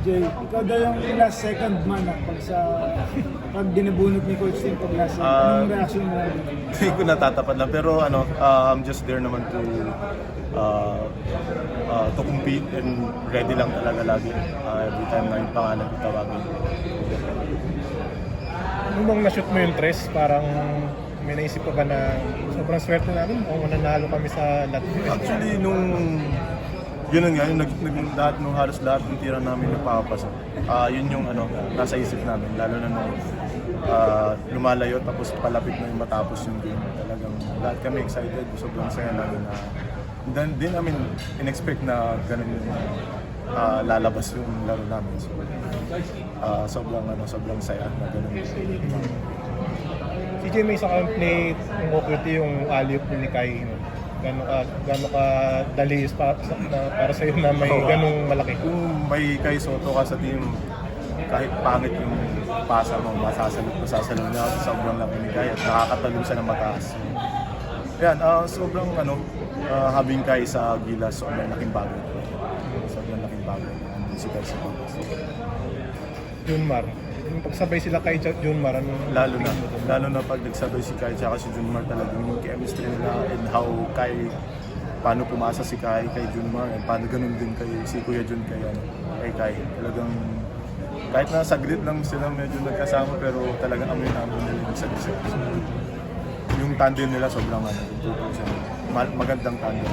Jay, ikaw daw yung last second man pag binubunot ni Coach Tim pag last second. Anong reaction mo? Hindi ko natatapat lang pero I'm just there naman to compete and ready lang talaga lagi every time na yung pangalan ko tawagin. Nung na-shoot mo yung tres, parang may naisip ka ba na sobrang swerte namin kung mananalo kami sa Latvia? Actually, yun nga, halos lahat ng tira namin napapasok. Yun yung nasa isip namin, lalo na nung lumalayo tapos palapit na yung matapos yung game. Talagang lahat kami excited, sobrang saya namin na din namin in-expect na ganun yung lalabas yung laro namin. So, sobrang saya na ganun. Si Jay, may isa kang play yung OQT yung alley-oop ni Kai. Gano'n ka dali para sa'yo na may ganong malaki? Kung may Kai Soto ka sa team, kahit pangit yung pasa mo, masasalot niya sa sobrang laki ni Kai at nakakatalong siya ng mataas. Yan, sobrang having Kai sa Gilas, sobrang laking bagay. Sobrang laking bagay. Andun si Kai sa Gilas. Junmar, yung pagsabay sila kay Junmar, Lalo na pag nagsabay si Kai at si Junmar, talagang yung chemistry nila and how paano pumasa si Kai kay Junmar and paano ganun din si Kuya Jun kay Kai. Talagang kahit na saglit lang sila medyo nagkasama pero talagang amoy na nila yung isa't isa. Yung tandem nila sobrang magandang tandem.